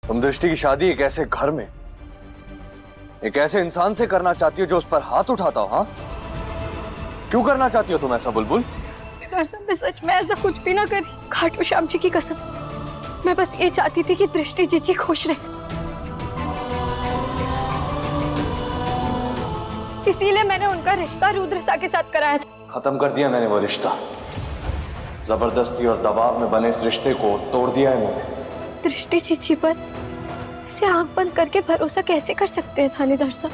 तुम दृष्टि की शादी एक ऐसे घर में एक ऐसे इंसान से करना चाहती हो जो उस पर हाथ उठाता हो? हाँ, क्यों करना चाहती हो तुम ऐसा बुलबुल? मैं सच में ऐसा कुछ भी ना करी। खाटू श्याम जी की कसम, मैं बस ये चाहती थी कि दृष्टि जीजी खुश रहे, इसीलिए मैंने उनका रिश्ता रुद्रसा के साथ कराया था। खत्म कर दिया मैंने वो रिश्ता। जबरदस्ती और दबाव में बने इस रिश्ते को तोड़ दिया है मैंने। दृष्टि जीजी पर इसे आंख बंद करके भरोसा कैसे कर सकते हैं थानेदार साहब?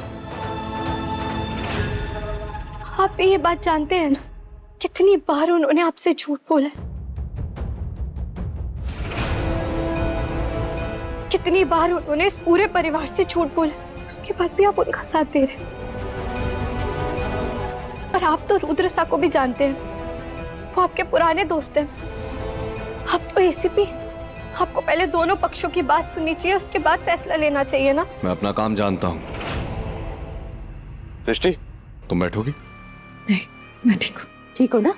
आप भी ये बात जानते हैं ना, कितनी बार उन्होंने आपसे झूठ बोला है, कितनी बार उन्होंने इस पूरे परिवार से झूठ बोला, उसके बाद भी आप उनका साथ दे रहे हैं। और आप तो रुद्रसा को भी जानते हैं, वो आपके पुराने दोस्त हैं। आप तो एसीपी, आपको पहले दोनों पक्षों की बात सुननी चाहिए, उसके बाद फैसला लेना चाहिए ना। मैं अपना काम जानता हूँ। दृष्टि, तुम बैठोगी? नहीं, मैं ठीक हूँ। ठीक हो ना?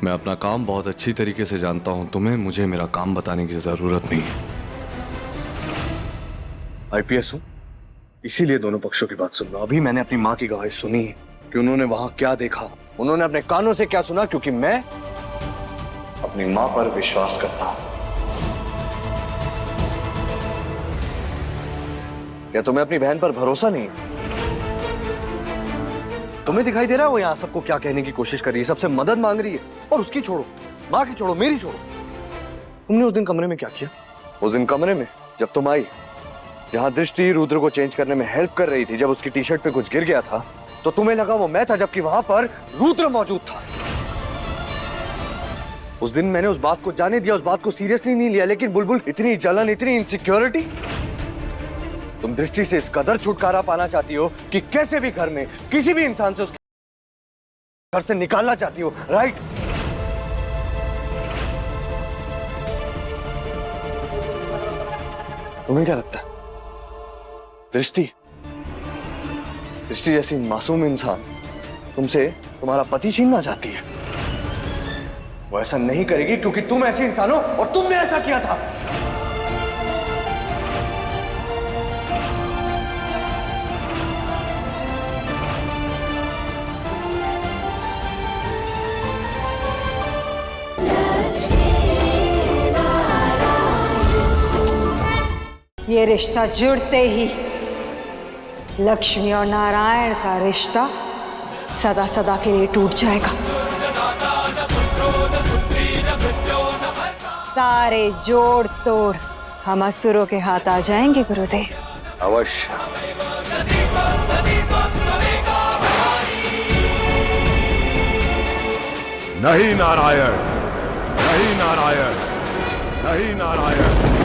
मैं अपना काम बहुत अच्छी तरीके से जानता हूँ, तुम्हें मुझे मेरा काम बताने की जरूरत नहीं है। आईपीएस हूँ, इसीलिए दोनों पक्षों की बात सुन रहा हूं। अभी मैंने अपनी माँ की गवाही सुनी कि उन्होंने वहां क्या देखा, उन्होंने अपने कानों से क्या सुना, क्योंकि मैं अपनी माँ पर विश्वास करता हूं। क्या तुम्हें अपनी बहन पर भरोसा नहीं है? तुम्हें दिखाई दे रहा है वो यहाँ सबको क्या कहने की कोशिश कर रही है, सबसे मदद मांग रही है, और उसकी छोड़ो, माँ की छोड़ो, मेरी छोड़ो। तुमने उस दिन कमरे में क्या किया? उस दिन कमरे में जब तुम आई, जहां दृष्टि रुद्र को चेंज करने में हेल्प कर रही थी, जब उसकी टी शर्ट पे कुछ गिर गया था तो तुम्हें लगा वो मैं था, जबकि वहां पर रुद्र मौजूद था। उस दिन मैंने उस बात को जाने दिया, उस बात को सीरियसली नहीं लिया, लेकिन बुलबुल इतनी जलन, इतनी इनसिक्योरिटी, तुम दृष्टि से इस कदर छुटकारा पाना चाहती हो कि कैसे भी घर में किसी भी इंसान से उसके घर से निकालना चाहती हो, राइट? तुम्हें क्या लगता है दृष्टि जैसी मासूम इंसान तुमसे तुम्हारा पति छीनना चाहती है? वो ऐसा नहीं करेगी क्योंकि तुम ऐसे इंसान हो और तुमने ऐसा किया था। ये रिश्ता जुड़ते ही लक्ष्मी और नारायण का रिश्ता सदा सदा के लिए टूट जाएगा। सारे जोड़ तोड़ हम असुरों के हाथ आ जाएंगे गुरुदेव। अवश्य। नहीं नारायण, नहीं नारायण, नहीं नारायण।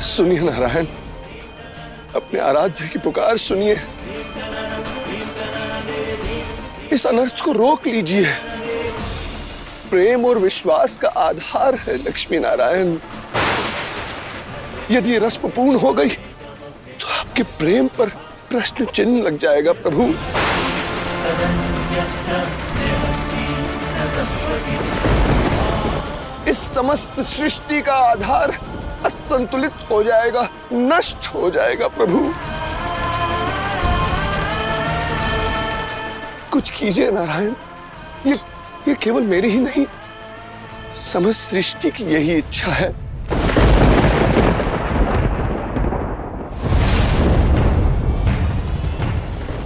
सुनिए नारायण, अपने आराध्य की पुकार सुनिए, इस अनर्थ को रोक लीजिए। प्रेम और विश्वास का आधार है लक्ष्मी नारायण। यदि रस्म पूर्ण हो गई तो आपके प्रेम पर प्रश्न चिन्ह लग जाएगा प्रभु। इस समस्त सृष्टि का आधार असंतुलित हो जाएगा, नष्ट हो जाएगा प्रभु। कुछ कीजिए नारायण, ये केवल मेरी ही नहीं, समस्त सृष्टि की यही इच्छा है।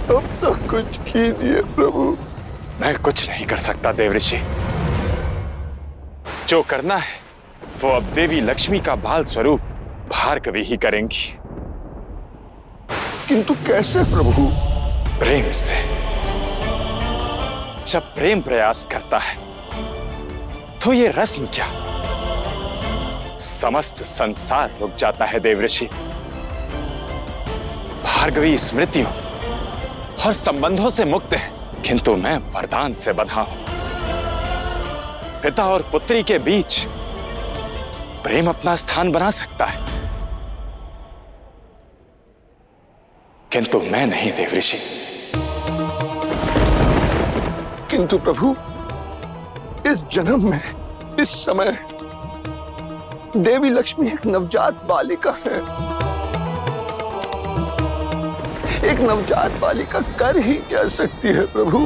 अब तो कुछ कीजिए प्रभु। मैं कुछ नहीं कर सकता देवऋषि। जो करना है वो अब देवी लक्ष्मी का बाल स्वरूप भार्गवी ही करेंगी। किंतु कैसे प्रभु? प्रेम से। जब प्रेम प्रयास करता है तो ये रस्म क्या, समस्त संसार रुक जाता है देवऋषि। भार्गवी स्मृतियों और संबंधों से मुक्त है, किंतु मैं वरदान से बंधा हूं। पिता और पुत्री के बीच प्रेम अपना स्थान बना सकता है। किंतु मैं नहीं देवऋषि। किंतु प्रभु, इस जन्म में, इस समय देवी लक्ष्मी एक नवजात बालिका है। एक नवजात बालिका कर ही क्या सकती है प्रभु?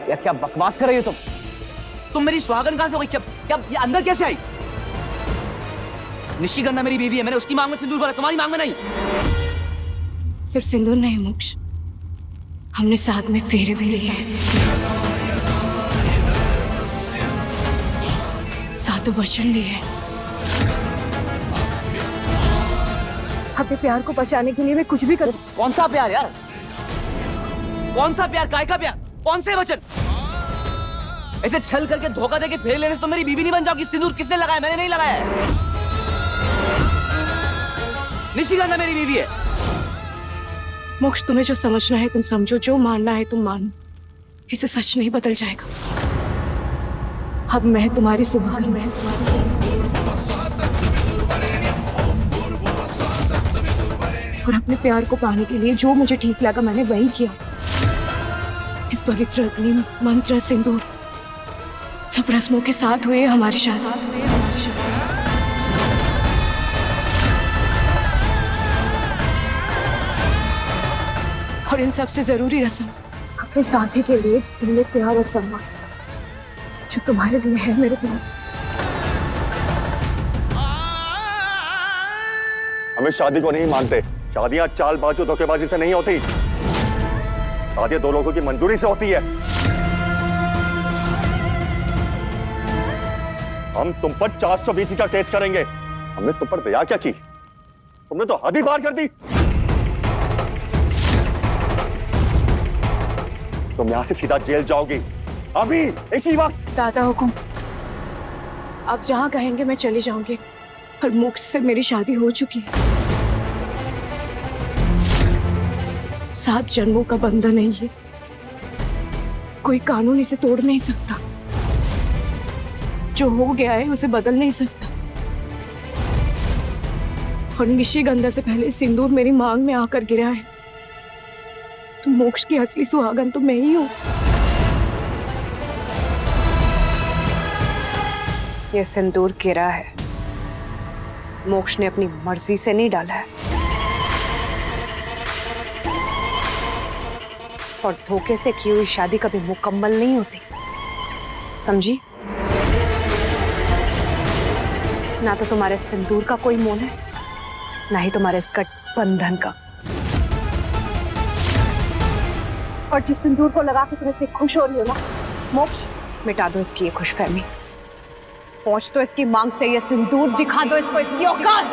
यार क्या बकवास कर रही हो तुम मेरी सुहागन कहां से हो गई? क्या क्या ये अंदर कैसे आई? निशिगंधा मेरी बीवी है, मैंने उसकी मांग में सिंदूर भरा, तुम्हारी मांग में नहीं। सिर्फ सिंदूर नहीं मोक्ष, हमने साथ में फेरे भी लिए हैं, सातों वचन लिए हैं। अपने प्यार को बचाने के लिए मैं कुछ भी कर सकती। कौन सा प्यार यार? कौन सा प्यार? काय का प्यार? कौन से वचन? ऐसे छल करके धोखा देके फेरे लेने से तो मेरी बीवी नहीं बन जाओगी। सिंदूर किसने लगाया? मैंने नहीं लगाया है। निशिगंधा मेरी बीवी है। मोक्ष, तुम्हें जो समझना है तुम समझो, जो मानना है तुम मानो, इसे सच नहीं बदल जाएगा। अब मैं तुम्हारी सुहागन, मैं तुम्हारी और अपने प्यार को पाने के लिए जो मुझे ठीक लगा मैंने वही किया। इस पवित्र अग्नि, मंत्र, सिंदूर सब रस्मों के साथ हुए हमारी शादी। और इन सबसे जरूरी रस्म अपने साथी के लिए तुमने प्यार और सम्मान जो तुम्हारे लिए है मेरे दिल। हम इस शादी को नहीं मानते। शादियां चालबाजों धोखेबाजी से नहीं होती, शादियां दो लोगों की मंजूरी से होती है। हम तुम पर 420 का केस करेंगे। हमने तुम पर दया क्या की? तुमने तो हद ही पार कर दी। तुम यहां से सीधा जेल जाओगी अभी, इसी वक्त। दादा हुकुम, आप जहां कहेंगे मैं चली जाऊंगी। और मोक्ष से मेरी शादी हो चुकी है। 7 जन्मों का बंधन है ये, कोई कानून इसे तोड़ नहीं सकता। जो हो गया है उसे बदल नहीं सकता। और निशिगंधा से पहले सिंदूर मेरी मांग में आकर गिरा है, तो मोक्ष की असली सुहागन तो मैं ही हूं। ये सिंदूर गिरा है, मोक्ष ने अपनी मर्जी से नहीं डाला है। और धोखे से की हुई शादी कभी मुकम्मल नहीं होती, समझी? ना तो तुम्हारे सिंदूर का कोई मोल है, ना ही तुम्हारे इस गठबंधन का। और जिस सिंदूर को लगा के तुम इतनी खुश हो रही हो ना मोक्ष, मिटा दो इसकी ये खुशफहमी। पहुंच तो इसकी मांग से ये सिंदूर, दिखा दो इसको इसकी औकात।